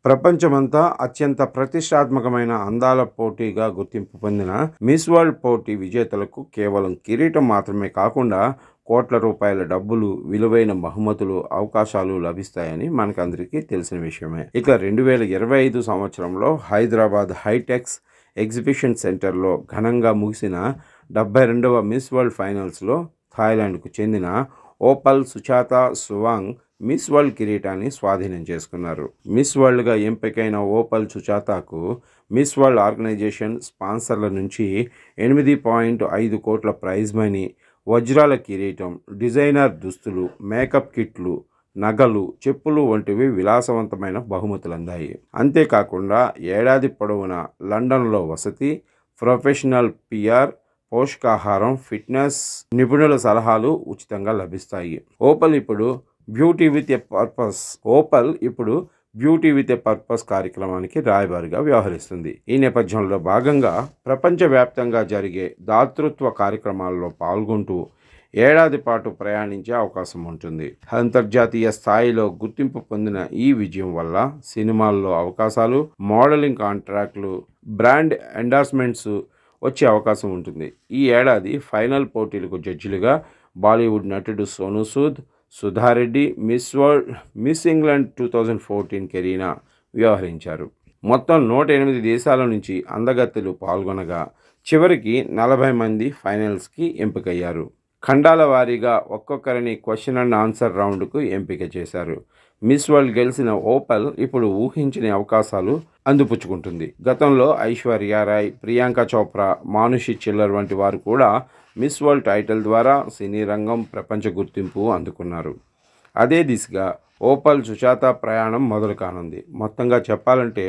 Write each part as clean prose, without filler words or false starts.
ప్రపంచమంతా అత్యంత ప్రతిష్టాత్మకమైన అందాల పోటీగా గుర్తింపు పొందిన మిస్ వరల్డ్ పోటీ విజేతలకు కేవలం కిరీటం మాత్రమే కాకుండా కోట్ల రూపాయల డబ్బులు, విలువైన బహుమతులు, అవకాశాలు లభిస్తాయని మనకందరికీ తెలిసిన విషయమే. ఇక 2025 సంవత్సరంలో హైదరాబాద్ హైటెక్స్ ఎగ్జిబిషన్ సెంటర్లో ఘనంగా ముగిసిన 72వ మిస్ వరల్డ్ ఫైనల్స్లో థాయిలాండ్కు చెందిన ఓపల్ సుచాత సువాంగ్ మిస్ వరల్డ్ కిరీటాన్ని స్వాధీనం చేసుకున్నారు. మిస్ వరల్డ్గా ఎంపికైన ఓపల్ సుచాతకు మిస్ వరల్డ్ ఆర్గనైజేషన్ స్పాన్సర్ల నుంచి 8.5 కోట్ల ప్రైజ్ మనీ, వజ్రాల కిరీటం, డిజైనర్ దుస్తులు, మేకప్ కిట్లు, నగలు, చెప్పులు వంటివి విలాసవంతమైన బహుమతులు అందాయి. అంతేకాకుండా ఏడాది పొడవునా లండన్లో వసతి, ప్రొఫెషనల్ పిఆర్, పోషకాహారం, ఫిట్నెస్ నిపుణుల సలహాలు ఉచితంగా లభిస్తాయి. ఓపల్ ఇప్పుడు బ్యూటీ విత్ ఎ పర్పస్ కార్యక్రమానికి రాయబారిగా వ్యవహరిస్తుంది. ఈ నేపథ్యంలో భాగంగా ప్రపంచవ్యాప్తంగా జరిగే దాతృత్వ కార్యక్రమాల్లో పాల్గొంటూ ఏడాది పాటు ప్రయాణించే అవకాశం ఉంటుంది. అంతర్జాతీయ స్థాయిలో గుర్తింపు పొందిన ఈ విజయం వల్ల సినిమాల్లో అవకాశాలు, మోడలింగ్ కాంట్రాక్టులు, బ్రాండ్ ఎండార్స్మెంట్స్ వచ్చే అవకాశం ఉంటుంది. ఈ ఏడాది ఫైనల్ పోటీలకు జడ్జిలుగా బాలీవుడ్ నటుడు సోనూ సూద్, సుధారెడ్డి, మిస్ ఇంగ్లాండ్ 2014 కెరీనా వ్యవహరించారు. మొత్తం 108 దేశాల నుంచి అందగత్తెలు పాల్గొనగా చివరికి 40 మంది ఫైనల్స్కి ఎంపికయ్యారు. ఖండాల వారీగా ఒక్కొక్కరిని క్వశ్చన్ అండ్ ఆన్సర్ రౌండ్కు ఎంపిక చేశారు. మిస్ వరల్డ్ గెలిచిన ఓపల్ ఇప్పుడు ఊహించని అవకాశాలు అందిపుచ్చుకుంటుంది. గతంలో ఐశ్వర్య రాయ్, ప్రియాంక చోప్రా, మానుషి చిల్లర్ వంటి వారు కూడా మిస్ వరల్డ్ టైటిల్ ద్వారా సినీ రంగం, ప్రపంచ గుర్తింపు అందుకున్నారు. అదే దిశగా ఓపల్ సుచాత ప్రయాణం మొదలు కానుంది. మొత్తంగా చెప్పాలంటే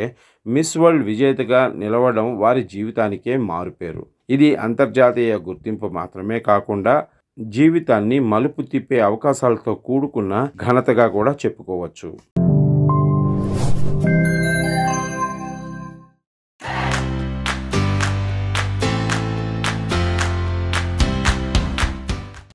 మిస్ వరల్డ్ విజేతగా నిలవడం వారి జీవితానికే మారుపేరు. ఇది అంతర్జాతీయ గుర్తింపు మాత్రమే కాకుండా జీవితాన్ని మలుపు తిప్పే అవకాశాలతో కూడుకున్న ఘనతగా కూడా చెప్పుకోవచ్చు.